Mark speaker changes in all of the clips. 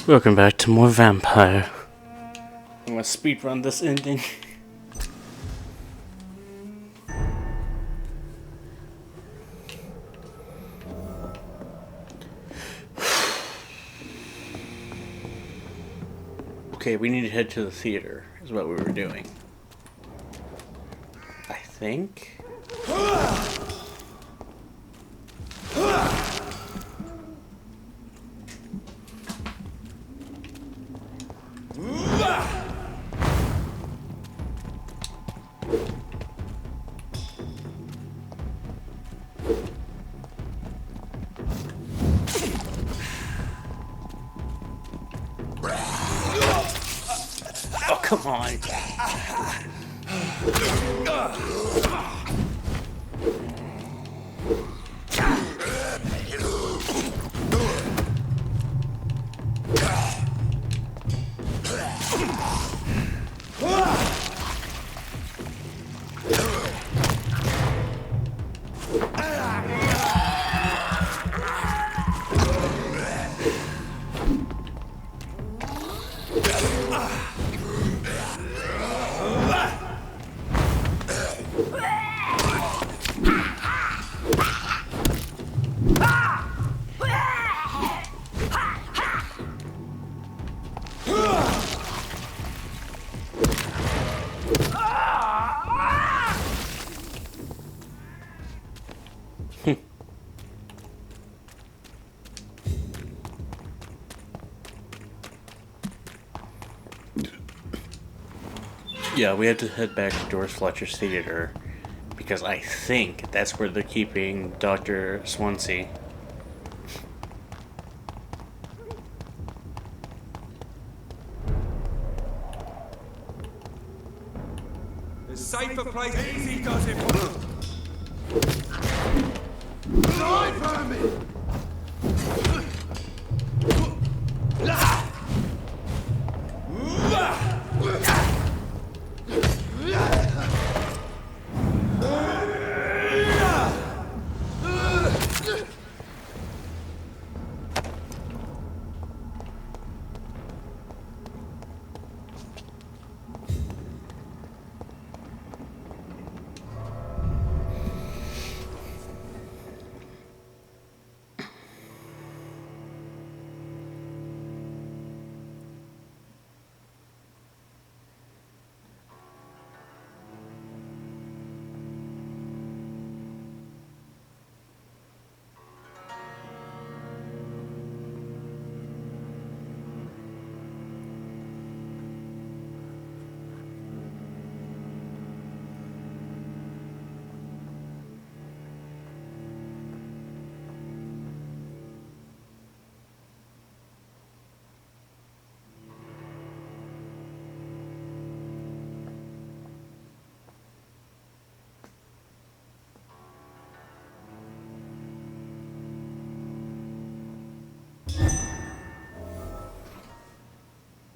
Speaker 1: Welcome back to more Vampyr. I'm gonna speedrun this ending. Okay, we need to head to the theater, is what we were doing. I think? Oh, come on. Yeah, we have to head back to Doris Fletcher's theater because I think that's where they're keeping Dr. Swansea.
Speaker 2: The safer place easy does it. Die for me!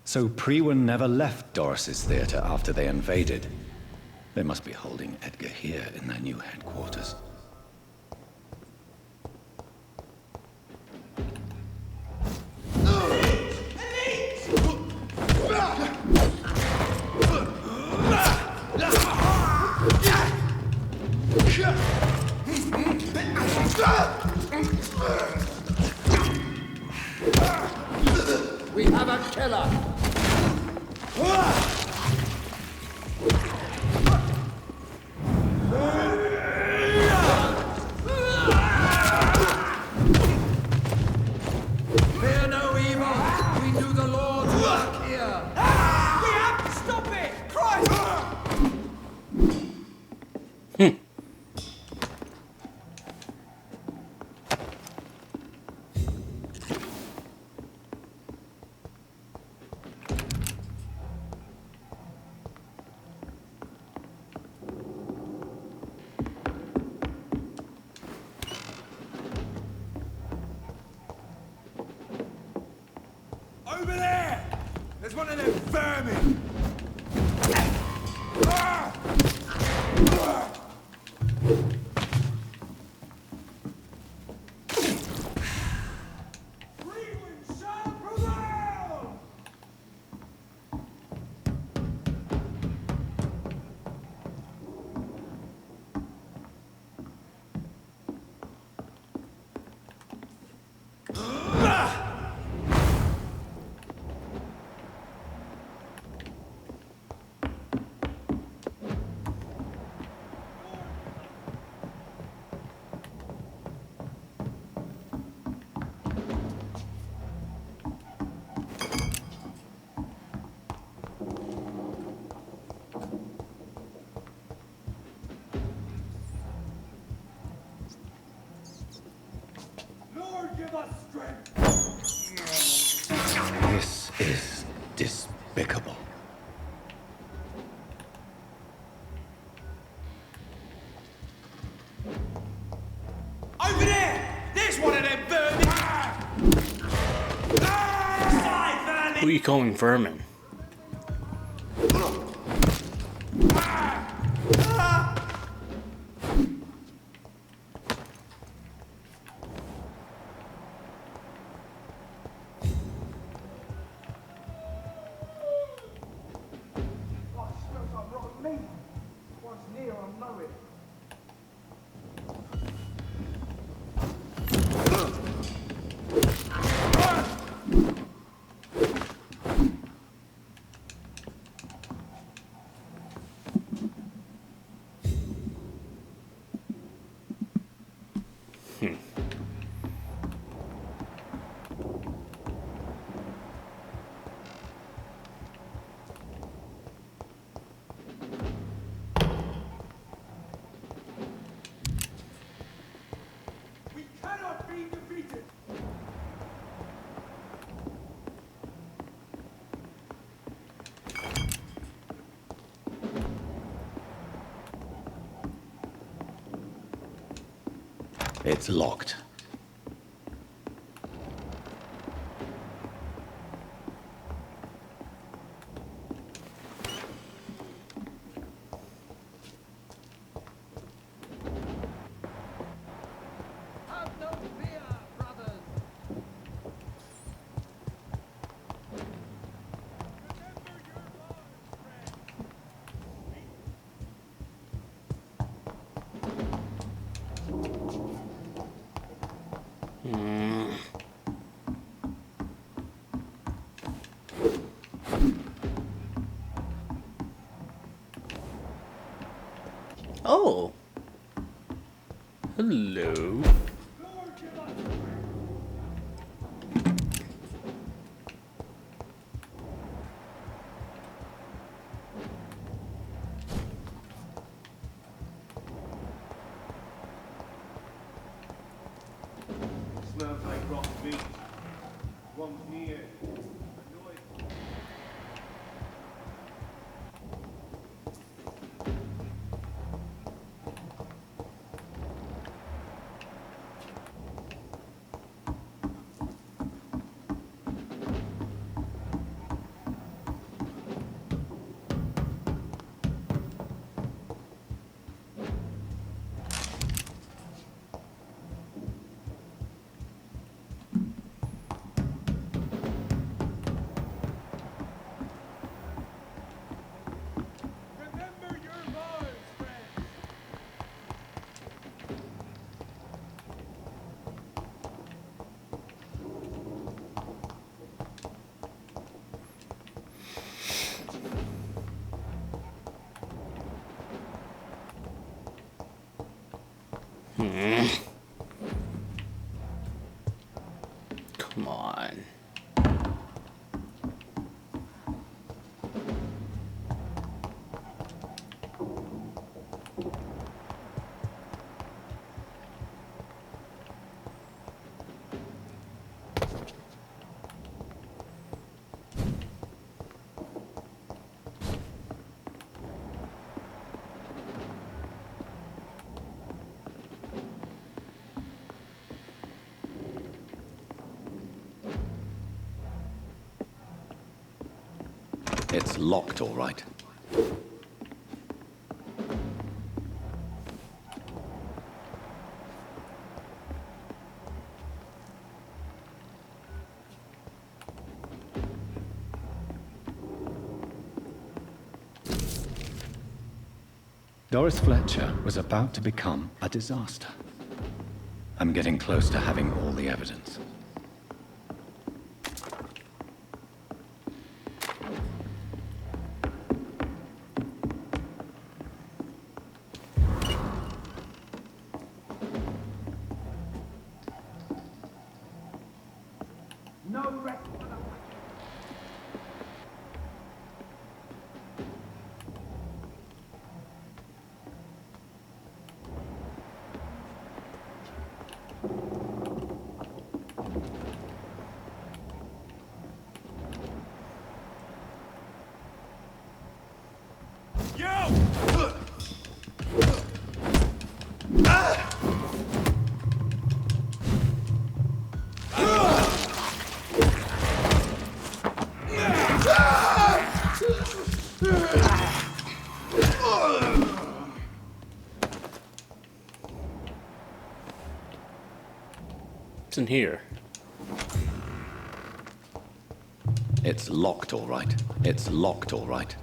Speaker 3: So Prewen never left Doris's theater after they invaded. They must be holding Edgar here in their new headquarters.
Speaker 2: We have a killer! Fear no evil! We do the Lord's work here! We have to stop it! Christ! Over there! There's one of them vermin! Freeman shall prevail! give us strength!
Speaker 3: This is despicable.
Speaker 2: Over there! There's one of them vermin!
Speaker 1: Who are you calling vermin?
Speaker 2: We cannot be defeated!
Speaker 3: It's locked.
Speaker 2: Have no fear, brothers!
Speaker 1: Oh. Hello.
Speaker 4: Smells like rotten meat. One's near. Annoyed.
Speaker 2: Remember your lives, friends!
Speaker 1: Come on.
Speaker 3: It's locked, all right. Doris Fletcher was about to become a disaster. I'm getting close to having all the evidence.
Speaker 2: No rest for the...
Speaker 1: What's in here?
Speaker 3: It's locked, all right. It's locked, all right.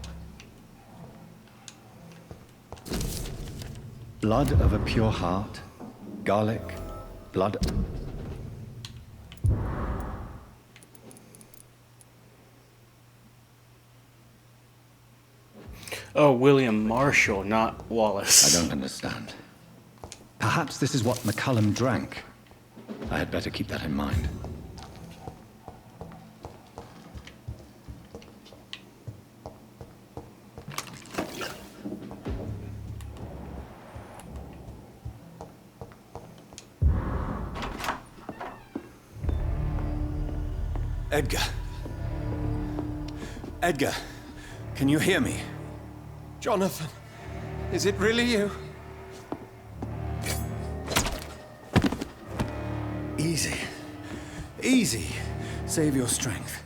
Speaker 3: Blood of a pure heart, garlic, blood...
Speaker 1: Oh, William Marshall, not Wallace.
Speaker 3: I don't understand. Perhaps this is what McCullum drank. I had better keep that in mind. Edgar. Edgar, can you hear me?
Speaker 5: Jonathan, is it really you?
Speaker 3: Easy. Easy. Save your strength.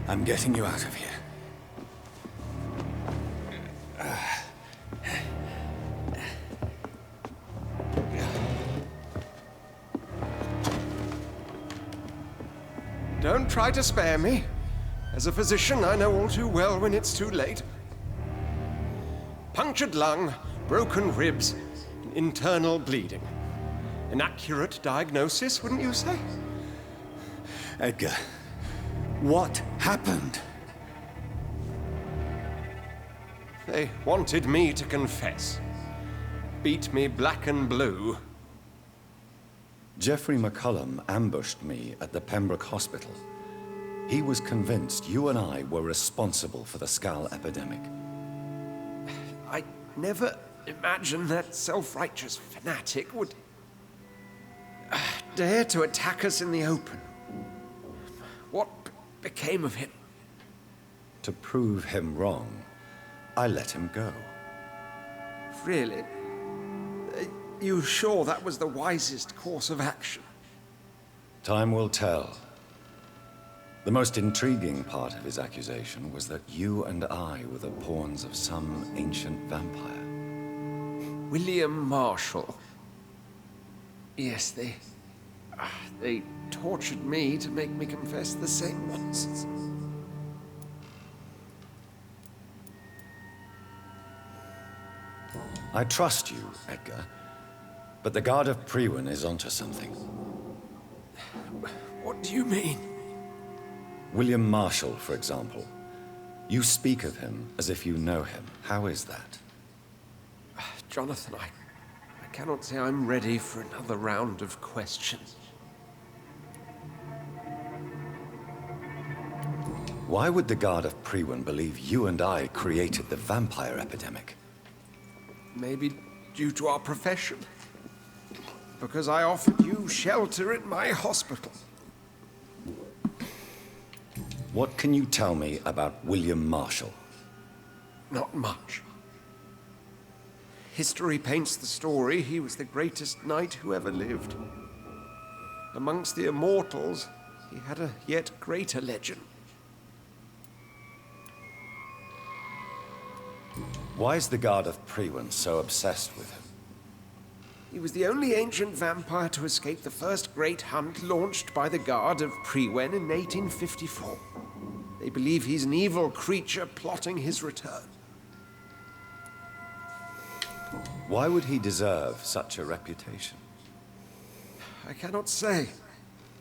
Speaker 3: I'm getting you out of here.
Speaker 5: Don't try to spare me. As a physician, I know all too well when it's too late. Punctured lung, broken ribs, internal bleeding. An accurate diagnosis, wouldn't you say?
Speaker 3: Edgar, what happened?
Speaker 5: They wanted me to confess. Beat me black and blue.
Speaker 3: Jeffrey McCullum ambushed me at the Pembroke Hospital. He was convinced you and I were responsible for the Skal epidemic.
Speaker 5: I never imagined that self-righteous fanatic would dare to attack us in the open. What became of him?
Speaker 3: To prove him wrong, I let him go.
Speaker 5: Really? You sure that was the wisest course of action?
Speaker 3: Time will tell. The most intriguing part of his accusation was that you and I were the pawns of some ancient vampire.
Speaker 5: William Marshall. Yes, they tortured me to make me confess the same nonsense.
Speaker 3: I trust you, Edgar. But the Guard of Priwen is onto something.
Speaker 5: What do you mean?
Speaker 3: William Marshall, for example. You speak of him as if you know him. How is that?
Speaker 5: Jonathan, I cannot say I'm ready for another round of questions.
Speaker 3: Why would the Guard of Priwen believe you and I created the vampire epidemic?
Speaker 5: Maybe due to our profession. Because I offered you shelter in my hospital.
Speaker 3: What can you tell me about William Marshall?
Speaker 5: Not much. History paints the story he was the greatest knight who ever lived. Amongst the immortals, he had a yet greater legend.
Speaker 3: Why is the Guard of Priwen so obsessed with him?
Speaker 5: He was the only ancient vampire to escape the first great hunt launched by the Guard of Priwen in 1854. They believe he's an evil creature plotting his return.
Speaker 3: Why would he deserve such a reputation?
Speaker 5: I cannot say.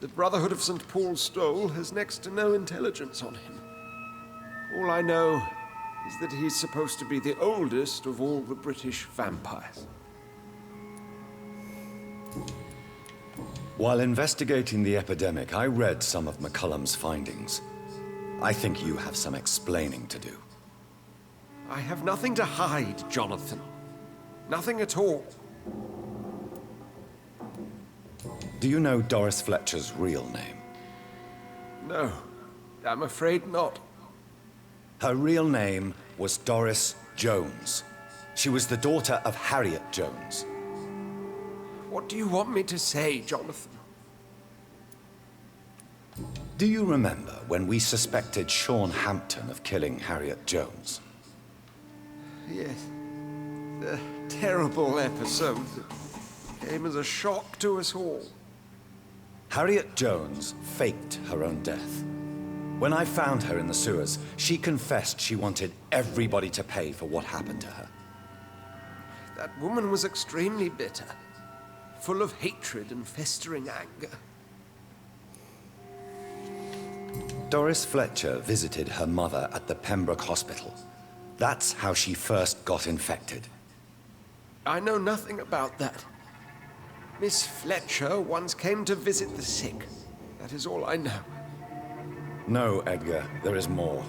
Speaker 5: The Brotherhood of St. Paul's Stole has next to no intelligence on him. All I know is that he's supposed to be the oldest of all the British vampires.
Speaker 3: While investigating the epidemic, I read some of McCullum's findings. I think you have some explaining to do.
Speaker 5: I have nothing to hide, Jonathan. Nothing at all.
Speaker 3: Do you know Doris Fletcher's real name?
Speaker 5: No, I'm afraid not.
Speaker 3: Her real name was Doris Jones. She was the daughter of Harriet Jones.
Speaker 5: What do you want me to say, Jonathan?
Speaker 3: Do you remember when we suspected Sean Hampton of killing Harriet Jones?
Speaker 5: Yes. The terrible episode that came as a shock to us all.
Speaker 3: Harriet Jones faked her own death. When I found her in the sewers, she confessed she wanted everybody to pay for what happened to her.
Speaker 5: That woman was extremely bitter, full of hatred and festering anger.
Speaker 3: Doris Fletcher visited her mother at the Pembroke Hospital. That's how she first got infected.
Speaker 5: I know nothing about that. Miss Fletcher once came to visit the sick. That is all I know.
Speaker 3: No, Edgar, there is more.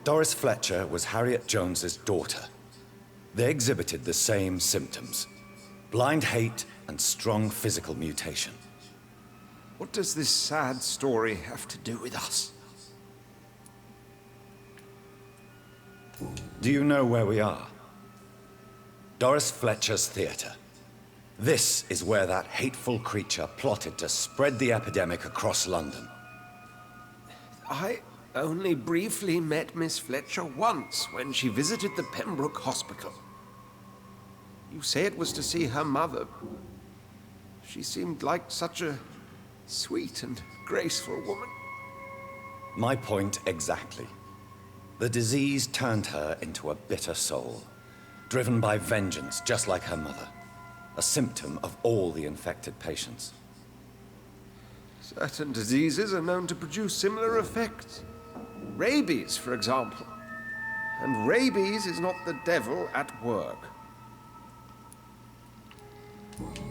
Speaker 3: Doris Fletcher was Harriet Jones's daughter. They exhibited the same symptoms: blind hate and strong physical mutation.
Speaker 5: What does this sad story have to do with us?
Speaker 3: Do you know where we are? Doris Fletcher's theater. This is where that hateful creature plotted to spread the epidemic across London.
Speaker 5: I only briefly met Miss Fletcher once when she visited the Pembroke Hospital. You say it was to see her mother. She seemed like such a sweet and graceful woman.
Speaker 3: My point exactly. The disease turned her into a bitter soul, driven by vengeance just like her mother. A symptom of all the infected patients.
Speaker 5: Certain diseases are known to produce similar effects. Rabies, for example. And rabies is not the devil at work.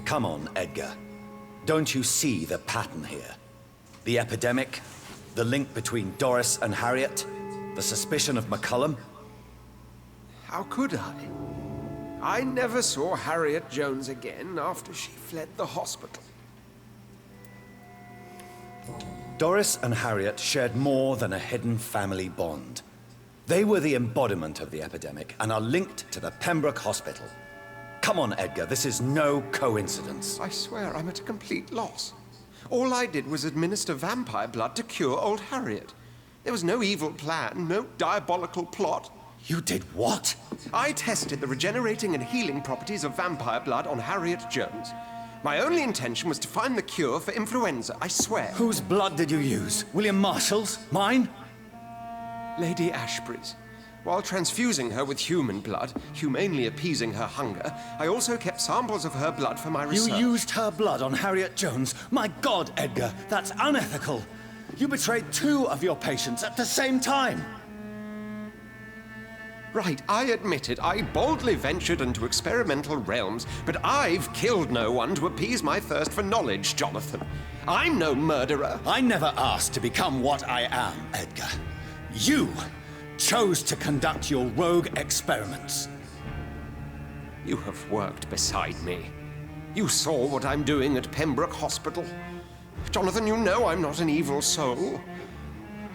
Speaker 3: Come on, Edgar. Don't you see the pattern here? The epidemic, the link between Doris and Harriet, the suspicion of McCullum.
Speaker 5: How could I? I never saw Harriet Jones again after she fled the hospital.
Speaker 3: Doris and Harriet shared more than a hidden family bond. They were the embodiment of the epidemic and are linked to the Pembroke Hospital. Come on, Edgar, this is no coincidence.
Speaker 5: I swear I'm at a complete loss. All I did was administer vampire blood to cure old Harriet. There was no evil plan, no diabolical plot.
Speaker 3: You did what?
Speaker 5: I tested the regenerating and healing properties of vampire blood on Harriet Jones. My only intention was to find the cure for influenza, I swear.
Speaker 3: Whose blood did you use? William Marshall's? Mine?
Speaker 5: Lady Ashbury's. While transfusing her with human blood, humanely appeasing her hunger, I also kept samples of her blood for my research.
Speaker 3: You used her blood on Harriet Jones? My God, Edgar, that's unethical. You betrayed 2 of your patients at the same time.
Speaker 5: Right, I admit it. I boldly ventured into experimental realms, but I've killed no one to appease my thirst for knowledge, Jonathan. I'm no murderer.
Speaker 3: I never asked to become what I am, Edgar. You chose to conduct your rogue experiments.
Speaker 5: You have worked beside me. You saw what I'm doing at Pembroke Hospital. Jonathan, you know I'm not an evil soul.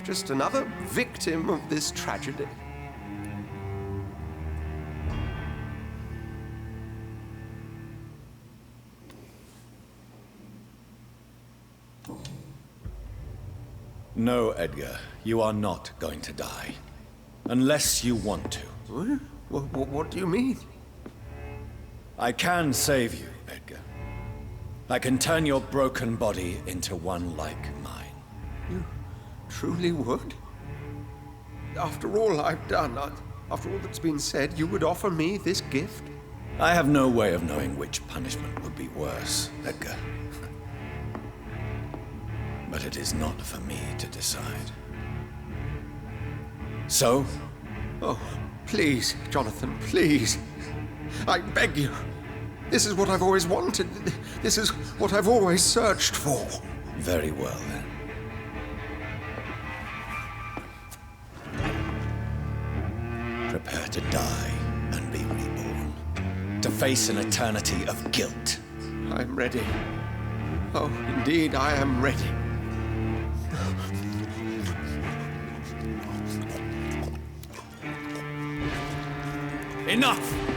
Speaker 5: Just another victim of this tragedy.
Speaker 3: No, Edgar, you are not going to die. Unless you want to.
Speaker 5: What do you mean?
Speaker 3: I can save you, Edgar. I can turn your broken body into one like mine.
Speaker 5: You truly would? After all I've done, after all that's been said, you would offer me this gift?
Speaker 3: I have no way of knowing which punishment would be worse, Edgar. But it is not for me to decide. So?
Speaker 5: Oh, please, Jonathan, please. I beg you. This is what I've always wanted. This is what I've always searched for.
Speaker 3: Very well, then. Prepare to die and be reborn. To face an eternity of guilt.
Speaker 5: I'm ready. Oh, indeed, I am ready.
Speaker 3: Enough!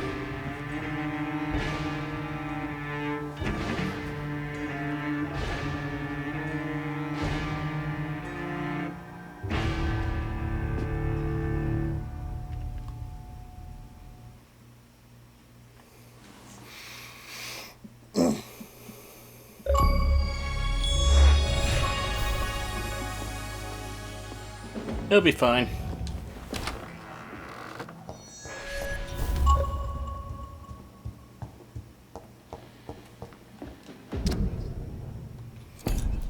Speaker 1: It'll be fine.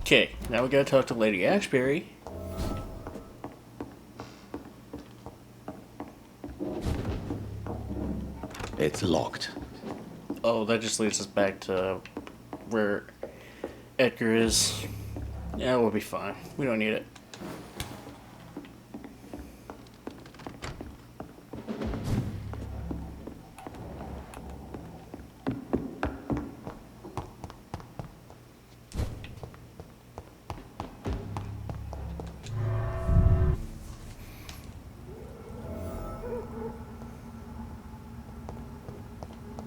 Speaker 1: Okay, now we gotta talk to Lady Ashbury.
Speaker 3: It's locked.
Speaker 1: Oh, that just leads us back to where Edgar is. Yeah, we'll be fine. We don't need it.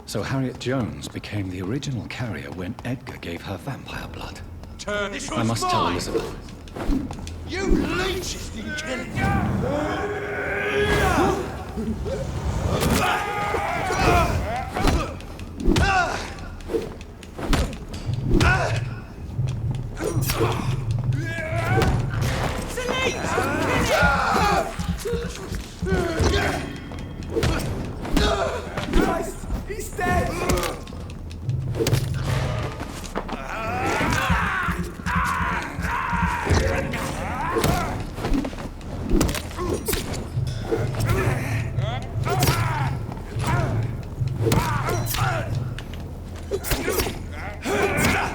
Speaker 3: So Harriet Jones became the original carrier when Edgar gave her vampire blood.
Speaker 2: This
Speaker 3: I must tell Elizabeth.
Speaker 2: You leeches didn't kill him. He's dead!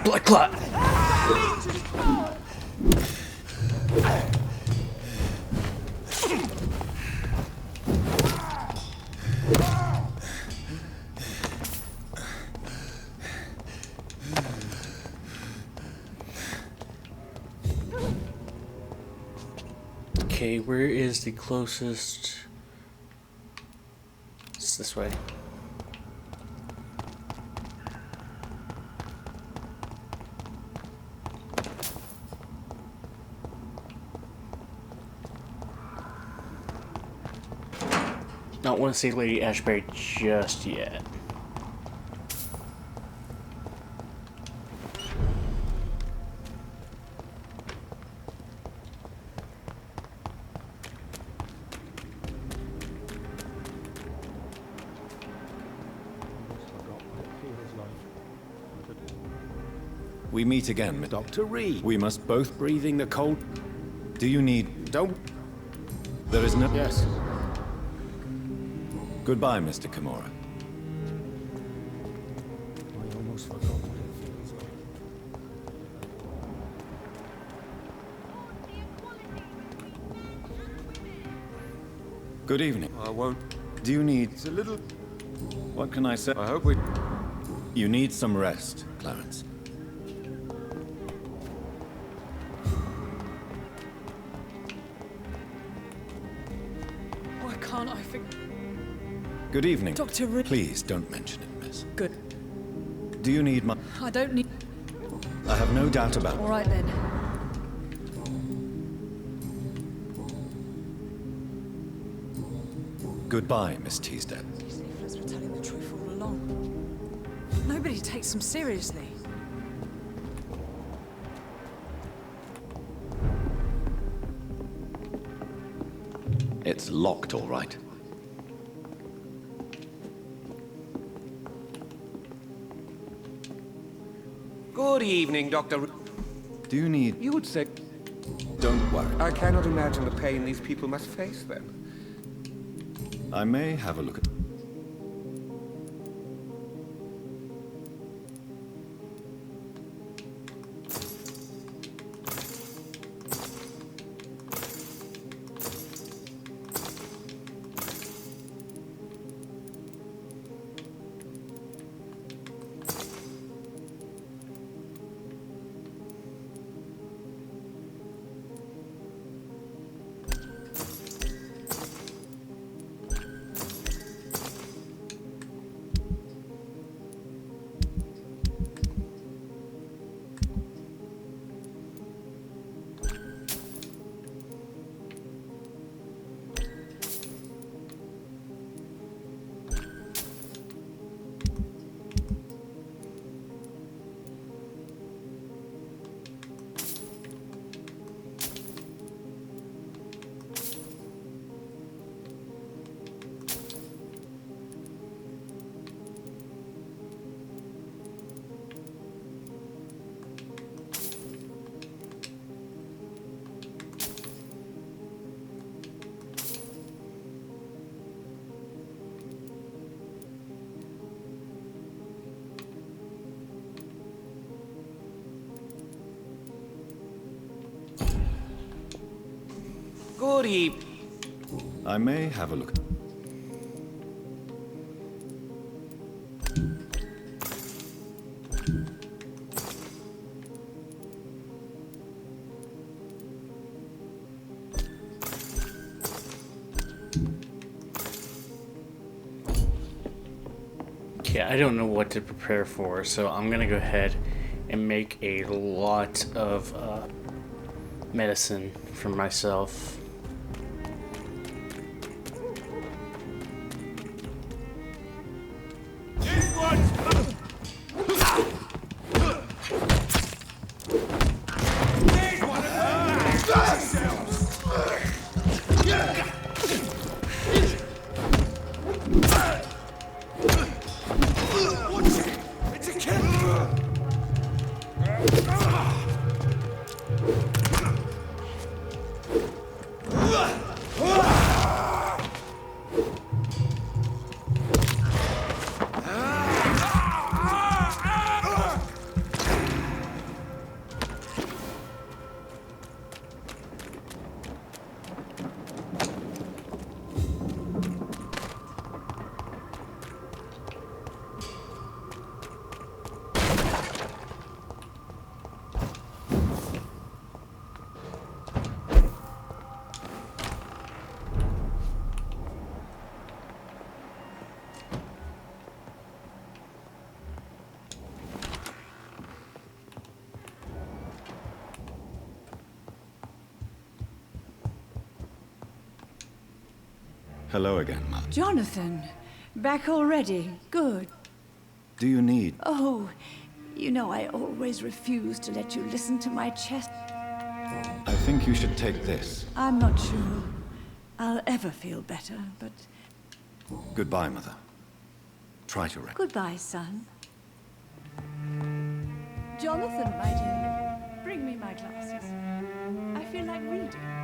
Speaker 1: Blood clot! Okay, where is the closest? It's this way. Don't want to see Lady Ashbury just yet.
Speaker 3: We meet again,
Speaker 5: Dr. Reed.
Speaker 3: We must both.
Speaker 5: Breathing the cold.
Speaker 3: Do you need?
Speaker 5: Don't.
Speaker 3: There is no.
Speaker 5: Yes.
Speaker 3: Goodbye, Mr. Kimura.
Speaker 5: I almost forgot what it feels like.
Speaker 3: Good evening.
Speaker 5: I won't.
Speaker 3: Do you need?
Speaker 5: It's a little.
Speaker 3: What can I say?
Speaker 5: I hope we.
Speaker 3: You need some rest, Clarence.
Speaker 6: Why can't I think?
Speaker 3: Good evening.
Speaker 6: Dr. Reed.
Speaker 3: Please don't mention it, miss.
Speaker 6: Good.
Speaker 3: Do you need my?
Speaker 6: I don't need.
Speaker 3: I have no doubt about
Speaker 6: All right then.
Speaker 3: Goodbye, Miss Teasdale.
Speaker 6: These leaflets were telling the truth all along. Nobody takes them seriously.
Speaker 3: It's locked, all right.
Speaker 7: Good evening, Dr.
Speaker 3: Do you need?
Speaker 7: You would say...
Speaker 3: Don't worry.
Speaker 7: I cannot imagine the pain these people must face then.
Speaker 3: I may have a look at.
Speaker 7: Good evening.
Speaker 3: I may have a look.
Speaker 1: Yeah, I don't know what to prepare for, so I'm gonna go ahead and make a lot of medicine for myself.
Speaker 3: Hello again, Mother.
Speaker 6: Jonathan, back already. Good.
Speaker 3: Do you need...
Speaker 6: Oh, you know I always refuse to let you listen to my chest.
Speaker 3: I think you should take this.
Speaker 6: I'm not sure I'll ever feel better, but
Speaker 3: Goodbye, Mother. Try to rest.
Speaker 6: goodbye, son. Jonathan, my dear, bring me my glasses. I feel like reading.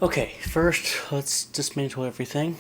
Speaker 1: Okay, first, let's dismantle everything.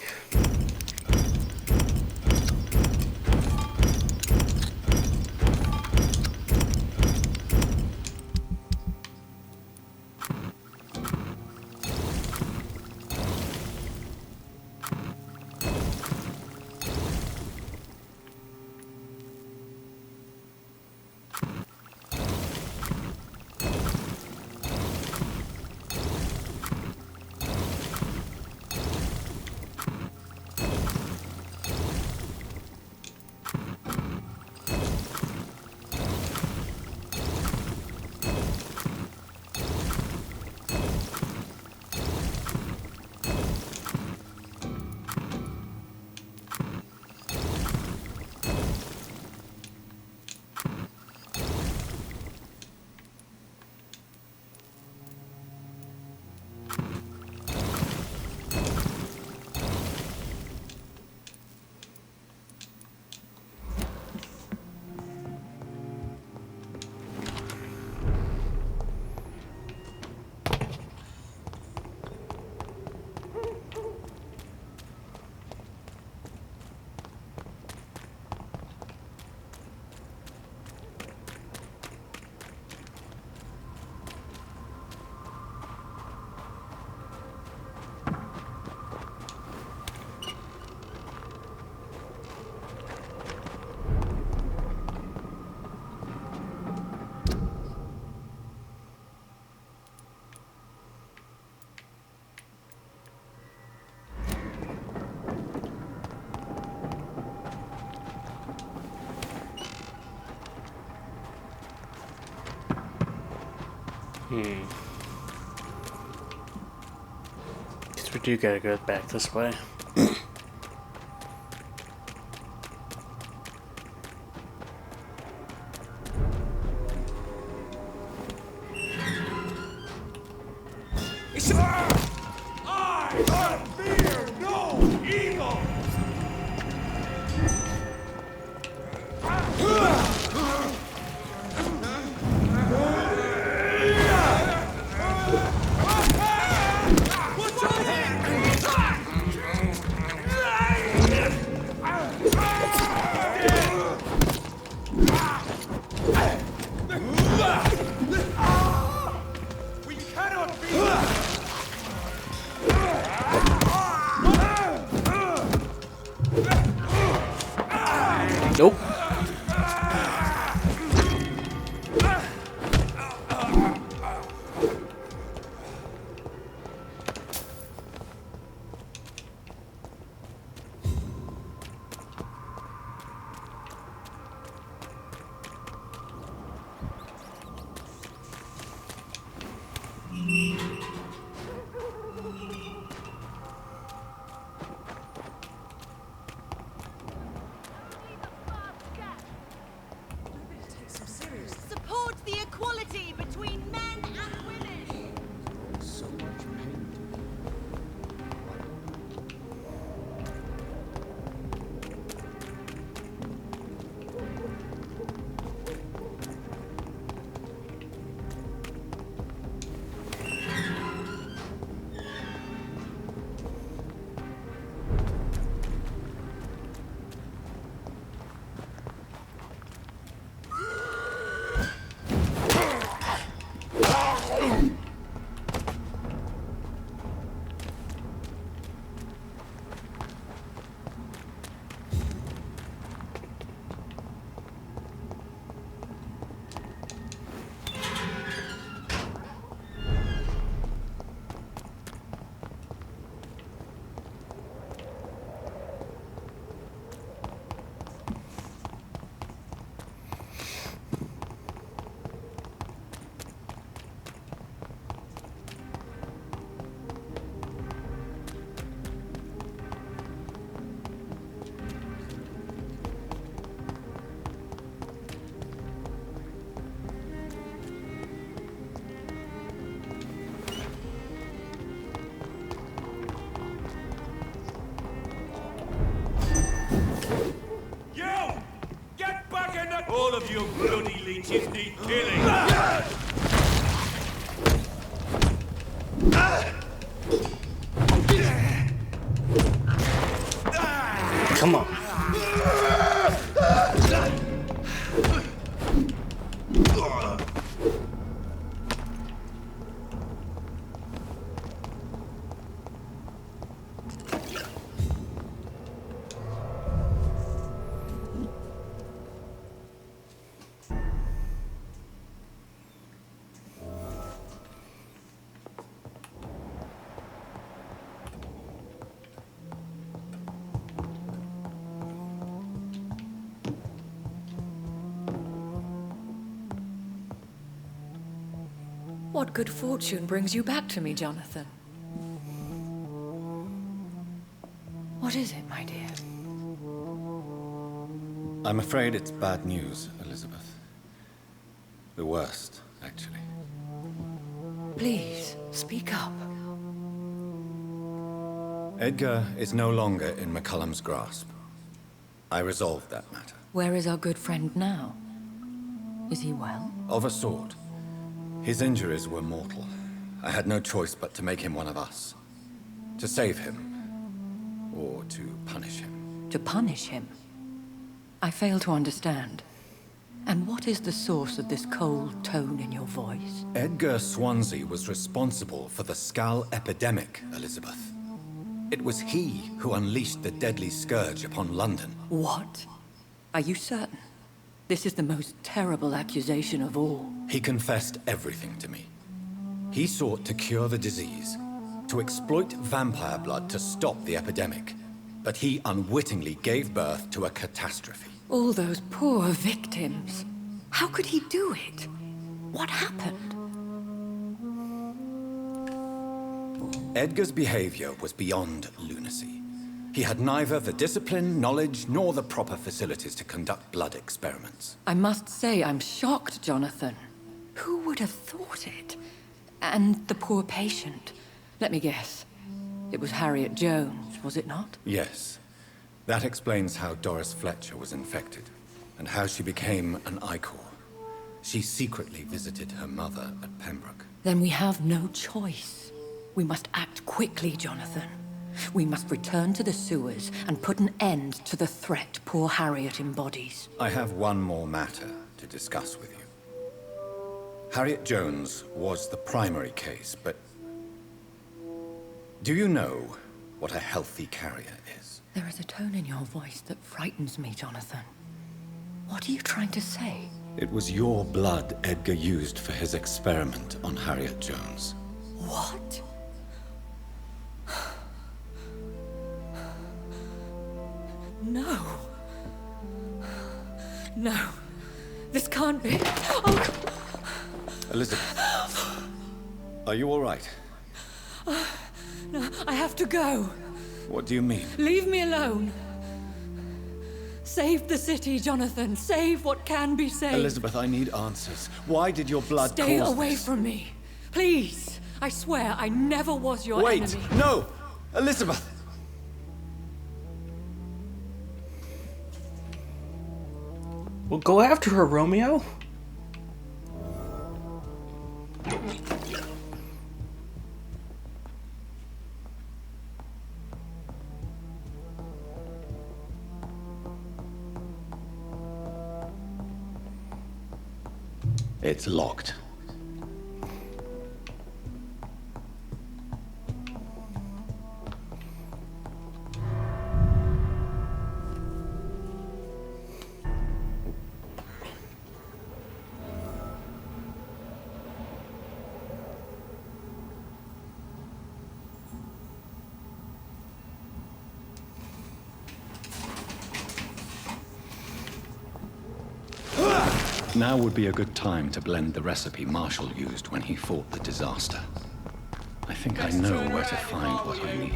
Speaker 1: Guess we do gotta go back this way. Nope.
Speaker 8: Support the equality between men and women.
Speaker 5: So much pain.
Speaker 4: All of you bloody leeches need killing.
Speaker 1: Come on.
Speaker 6: What good fortune brings you back to me, Jonathan? What is it, my dear?
Speaker 3: I'm afraid it's bad news, Elizabeth. The worst, actually.
Speaker 6: Please, speak up.
Speaker 3: Edgar is no longer in McCullum's grasp. I resolved that matter.
Speaker 6: Where is our good friend now? Is he well?
Speaker 3: Of a sort. His injuries were mortal. I had no choice but to make him one of us. To save him. Or to punish him.
Speaker 6: To punish him? I fail to understand. And what is the source of this cold tone in your voice?
Speaker 3: Edgar Swansea was responsible for the Skull epidemic, Elizabeth. It was he who unleashed the deadly scourge upon London.
Speaker 6: What? Are you certain? This is the most terrible accusation of all.
Speaker 3: He confessed everything to me. He sought to cure the disease, to exploit vampire blood to stop the epidemic. But he unwittingly gave birth to a catastrophe.
Speaker 6: All those poor victims. How could he do it? What happened?
Speaker 3: Edgar's behavior was beyond lunacy. He had neither the discipline, knowledge, nor the proper facilities to conduct blood experiments.
Speaker 6: I must say I'm shocked, Jonathan. Who would have thought it? And the poor patient. Let me guess. It was Harriet Jones, was it not?
Speaker 3: Yes. That explains how Doris Fletcher was infected, and how she became an Ichor. She secretly visited her mother at Pembroke.
Speaker 6: Then we have no choice. We must act quickly, Jonathan. We must return to the sewers and put an end to the threat poor Harriet embodies.
Speaker 3: I have one more matter to discuss with you. Harriet Jones was the primary case, but... do you know what a healthy carrier is?
Speaker 6: There is a tone in your voice that frightens me, Jonathan. What are you trying to say?
Speaker 3: It was your blood Edgar used for his experiment on Harriet Jones.
Speaker 6: What? No. No. This can't be. Oh.
Speaker 3: Elizabeth, are you all right?
Speaker 6: No, I have to go.
Speaker 3: What do you mean?
Speaker 6: Leave me alone. Save the city, Jonathan. Save what can be saved.
Speaker 3: Elizabeth, I need answers. Why did your blood
Speaker 6: Stay
Speaker 3: cause
Speaker 6: away
Speaker 3: this?
Speaker 6: from me. Please. I swear I never was your
Speaker 3: Wait!
Speaker 6: enemy.
Speaker 3: No! Elizabeth!
Speaker 1: Well, go after her, Romeo.
Speaker 3: It's locked. Now would be a good time to blend the recipe Marshall used when he fought the disaster. I think I know where to find what I need.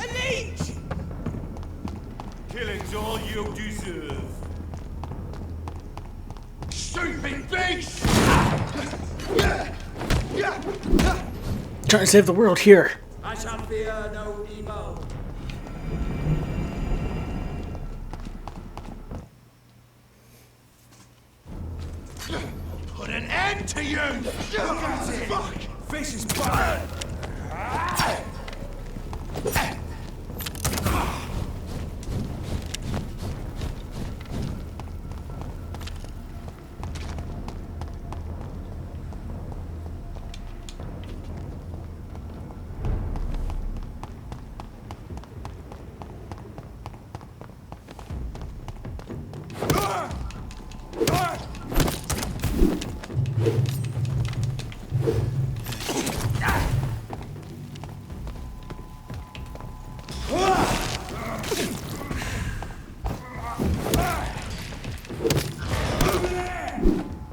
Speaker 4: Elite! Killing's all you deserve. Stupid beast!
Speaker 1: Trying to save the world here.
Speaker 2: I shall fear no evil.
Speaker 4: Put an end to you!
Speaker 2: That's it. Fuck! Fish is bad.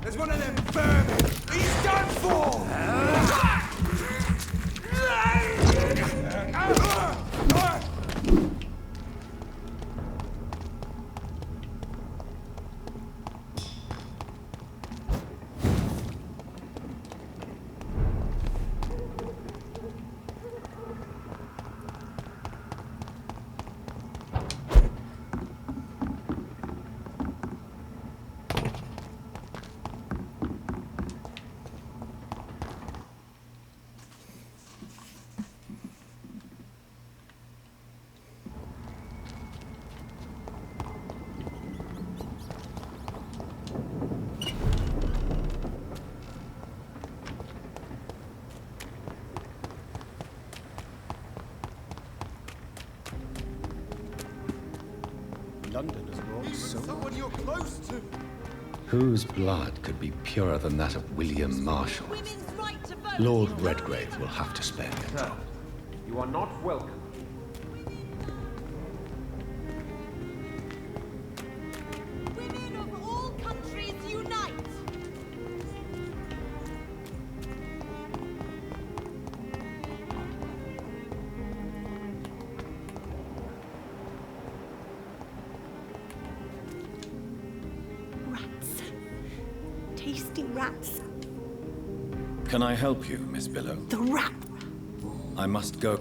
Speaker 2: There's one of them vermin. He's done for.
Speaker 3: London has brought so
Speaker 2: Someone you're close to.
Speaker 3: Whose blood could be purer than that of William Marshall?
Speaker 8: Women's right to vote.
Speaker 3: Lord Redgrave will have to spare me a drop.
Speaker 5: You are not welcome.
Speaker 8: Women of all countries unite.
Speaker 6: Rats.
Speaker 9: tasty rats.
Speaker 3: Can I help you, Miss Billow?
Speaker 9: The rat.
Speaker 3: I must go.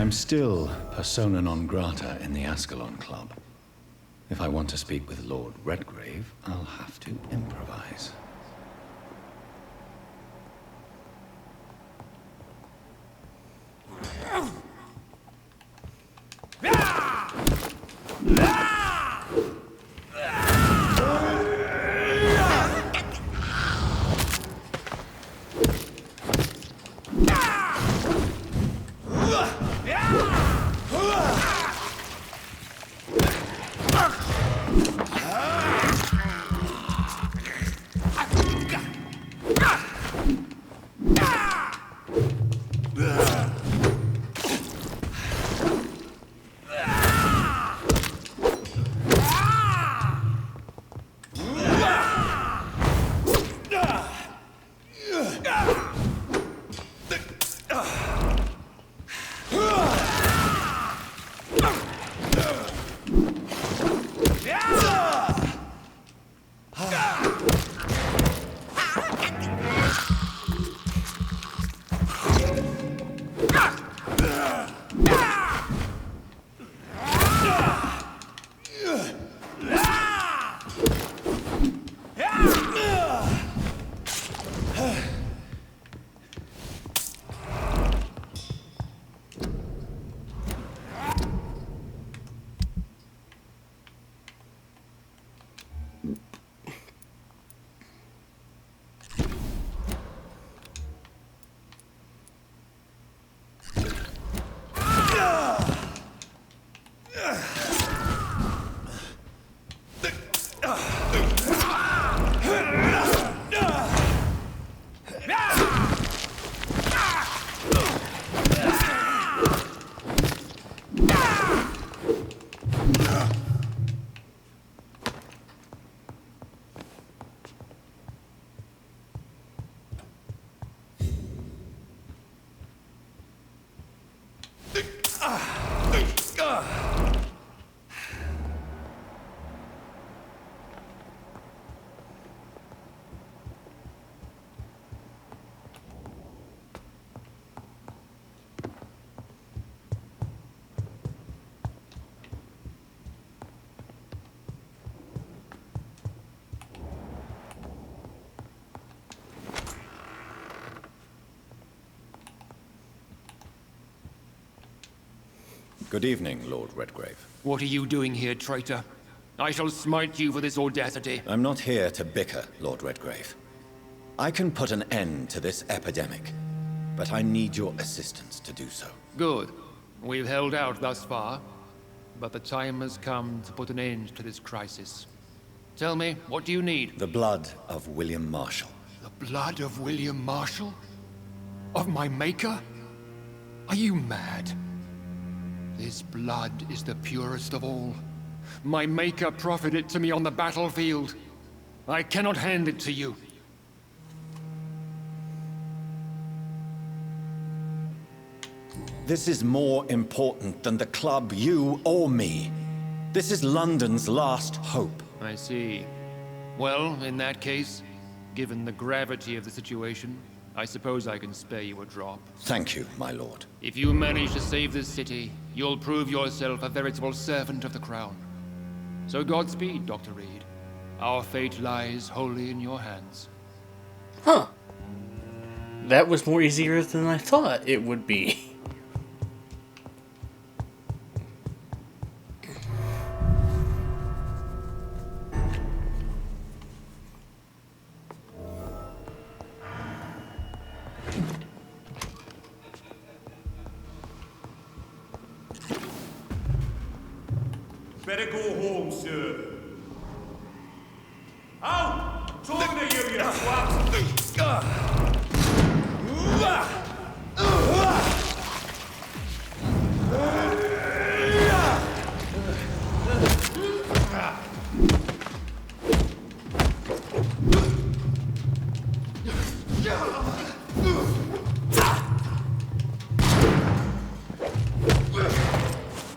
Speaker 3: I'm still persona non grata in the Ascalon Club. If I want to speak with Lord Redgrave, I'll have to improvise. Good evening, Lord Redgrave.
Speaker 10: What are you doing here, traitor? I shall smite you for this audacity.
Speaker 3: I'm not here to bicker, Lord Redgrave. I can put an end to this epidemic, but I need your assistance to do so.
Speaker 10: Good. We've held out thus far, but the time has come to put an end to this crisis. Tell me, what do you need?
Speaker 3: The blood of William Marshall.
Speaker 10: The blood of William Marshall? Of my maker? Are you mad? This blood is the purest of all. My maker proffered it to me on the battlefield. I cannot hand it to you.
Speaker 3: This is more important than the club, you, or me. This is London's last hope.
Speaker 10: I see. Well, in that case, given the gravity of the situation, I suppose I can spare you a drop.
Speaker 3: Thank you, my lord.
Speaker 10: If you manage to save this city, you'll prove yourself a veritable servant of the crown. So Godspeed, Dr. Reed. Our fate lies wholly in your hands.
Speaker 1: Huh. That was more easier than I thought it would be.
Speaker 4: Better go home, sir. Out! Talking to you, you swat!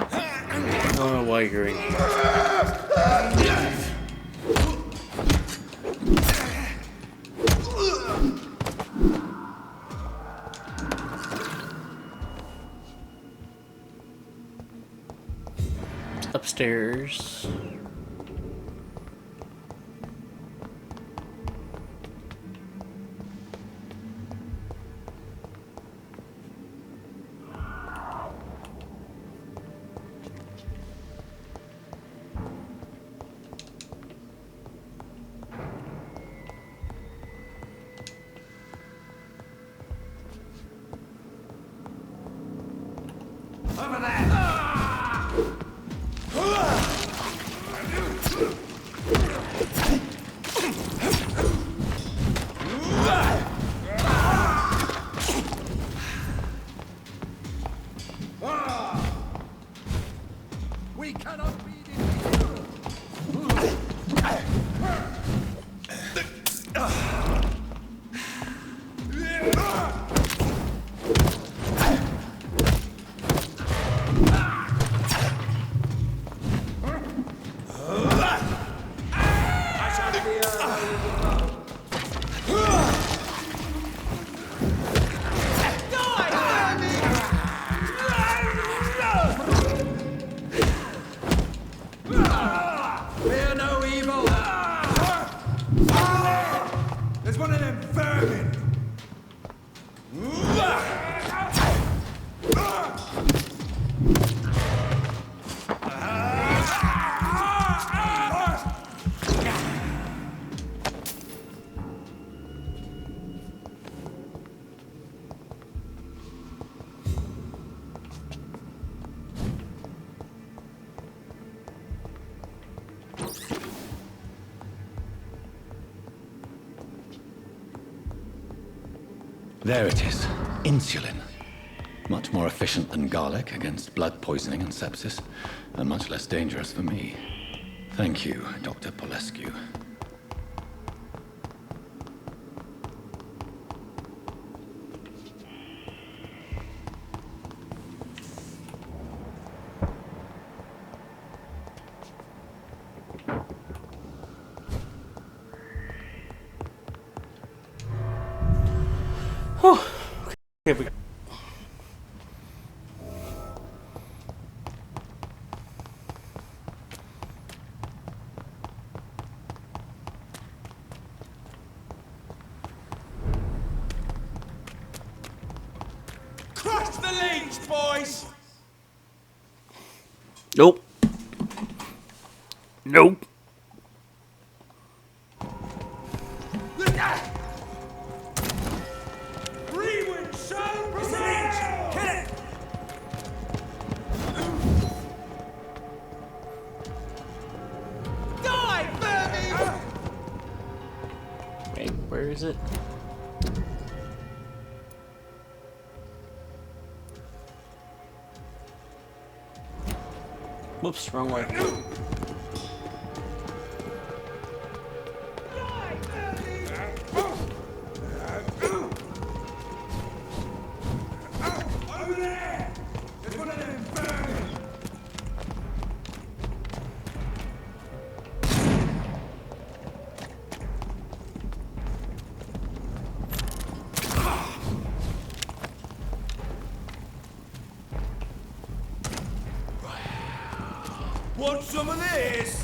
Speaker 1: I don't know why you're in here. Upstairs.
Speaker 2: Over there! We cannot be defeated! Fear no evil! There's one of them vermin!
Speaker 3: There it is. Insulin. Much more efficient than garlic against blood poisoning and sepsis, and much less dangerous for me. Thank you, Dr. Polescu.
Speaker 1: Okay, we
Speaker 4: Crush the leech, boys!
Speaker 1: Nope. Nope.
Speaker 2: Rewind, show! Proceed! Kill it! Die, vermin!
Speaker 1: Wait, where is it? Whoops, wrong way.
Speaker 2: Over there! There's one of them vermin!
Speaker 4: Want some of this?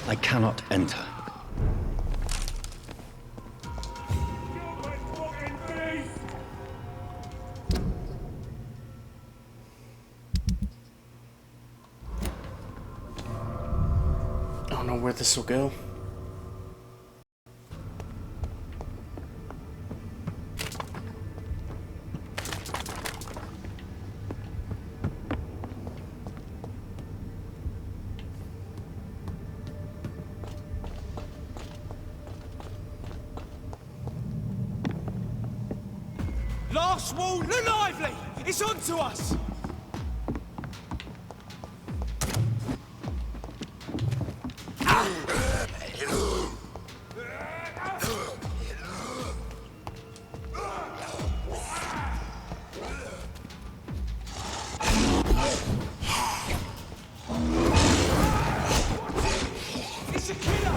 Speaker 3: I cannot enter.
Speaker 1: know where this will go.
Speaker 2: Last wall, look lively! It's on to us! It's a killer!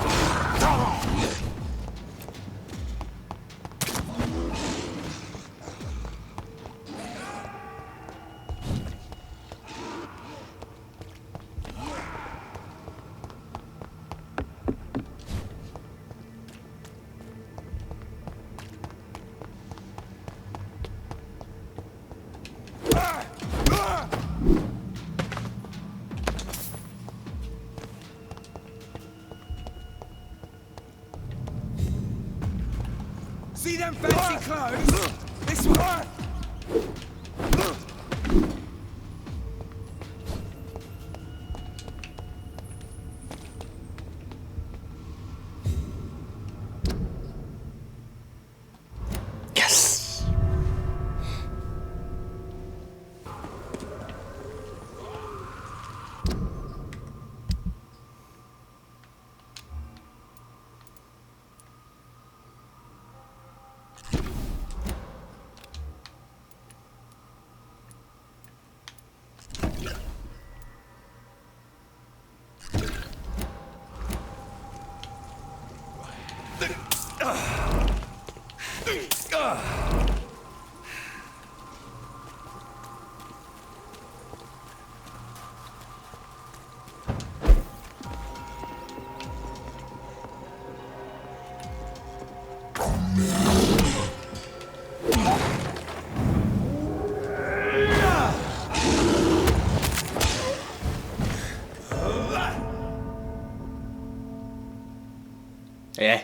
Speaker 2: See them fancy clothes? This one!
Speaker 1: Yes! Yeah.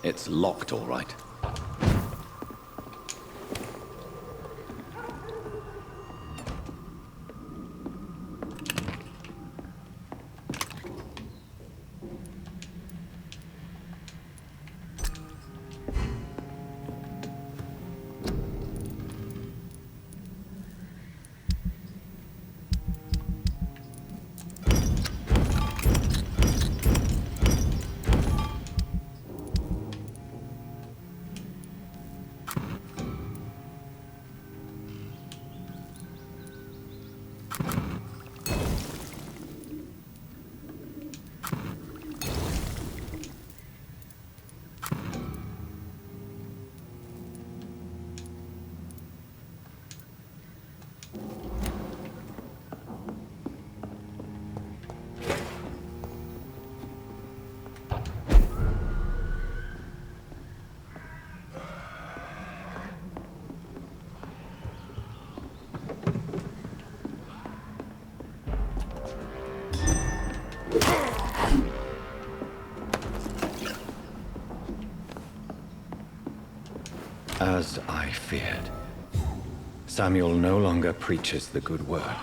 Speaker 3: It's locked, all right. As I feared. Samuel no longer preaches the good word.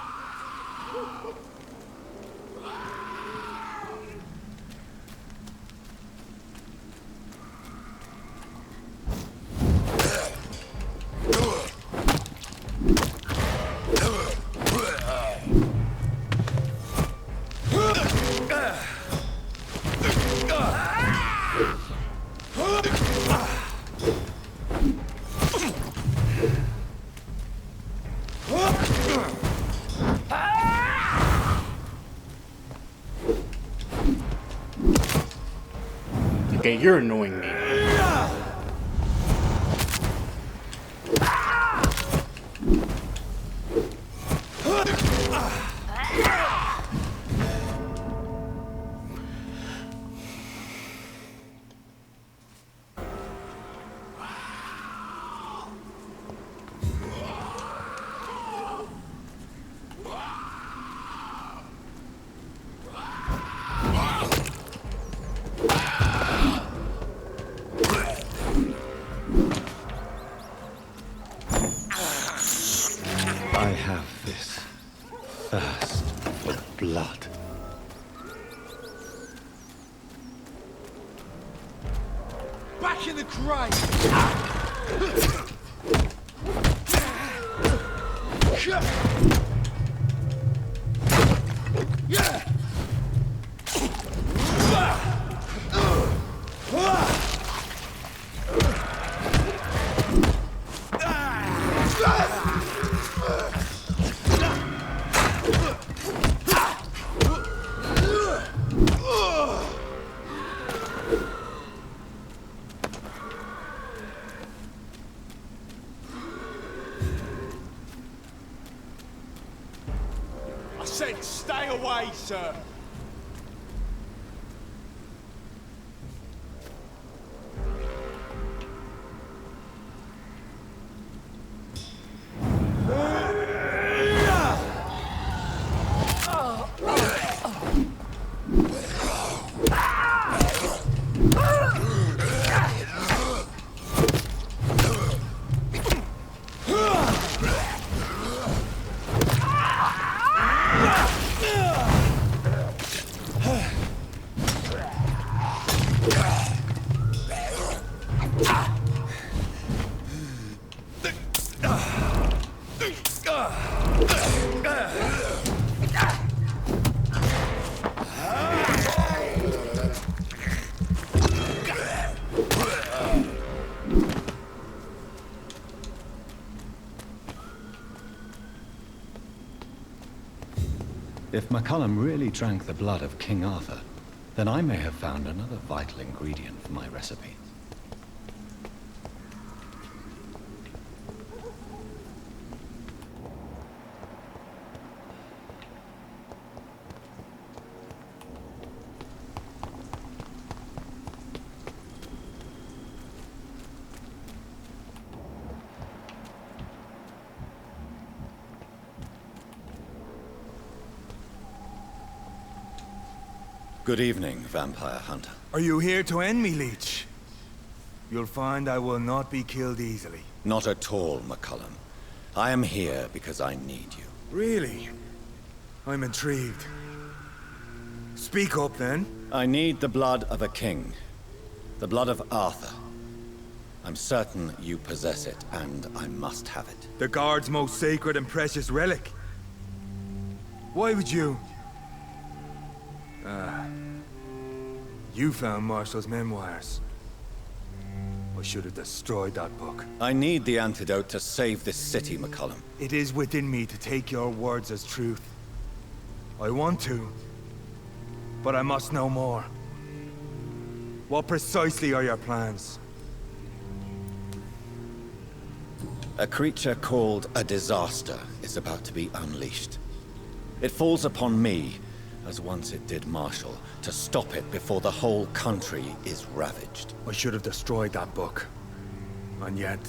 Speaker 1: Okay, you're annoying me.
Speaker 3: I have this thirst for blood.
Speaker 2: Back in the grave!
Speaker 4: I said stay away, sir.
Speaker 3: If McCullum really drank the blood of King Arthur, then I may have found another vital ingredient for my recipe. Good evening, Vampire Hunter.
Speaker 9: Are you here to end me, Leech? You'll find I will not be killed easily.
Speaker 3: Not at all, McCullum. I am here because I need you.
Speaker 9: Really? I'm intrigued. Speak up, then.
Speaker 3: I need the blood of a king. The blood of Arthur. I'm certain you possess it, and I must have it.
Speaker 9: The Guard's most sacred and precious relic. Why would you... You found Marshall's memoirs. I should have destroyed that book.
Speaker 3: I need the antidote to save this city, McCullum.
Speaker 9: It is within me to take your words as truth. I want to, but I must know more. What precisely are your plans?
Speaker 3: A creature called a disaster is about to be unleashed. It falls upon me, as once it did Marshall, to stop it before the whole country is ravaged.
Speaker 9: I should have destroyed that book. And yet...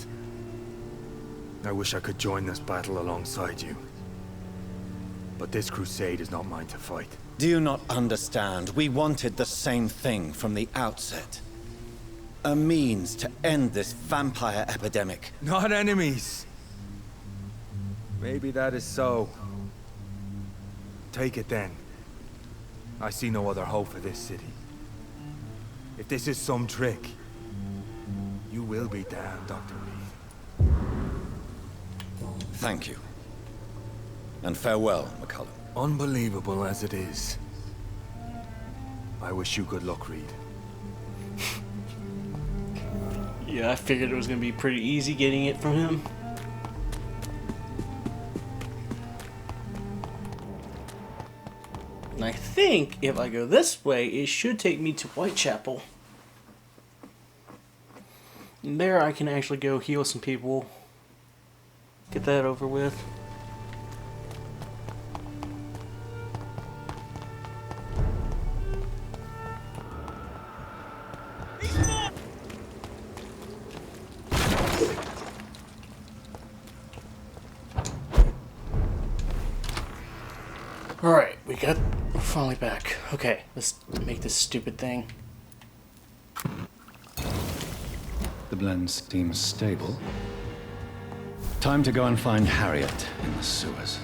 Speaker 9: I wish I could join this battle alongside you. But this crusade is not mine to fight.
Speaker 3: Do you not understand? We wanted the same thing from the outset. A means to end this vampire epidemic.
Speaker 9: Not enemies. Maybe that is so. Take it then. I see no other hope for this city. If this is some trick, you will be damned, Dr. Reed.
Speaker 3: Thank you. And farewell, McCullum.
Speaker 9: Unbelievable as it is, I wish you good luck, Reed.
Speaker 1: Yeah, I figured it was going to be pretty easy getting it from him. And I think if I go this way, it should take me to Whitechapel. And there I can actually go heal some people. Get that over with. Alright, we're finally back. Okay, let's make this stupid thing.
Speaker 3: The blend seems stable. Time to go and find Harriet in the sewers.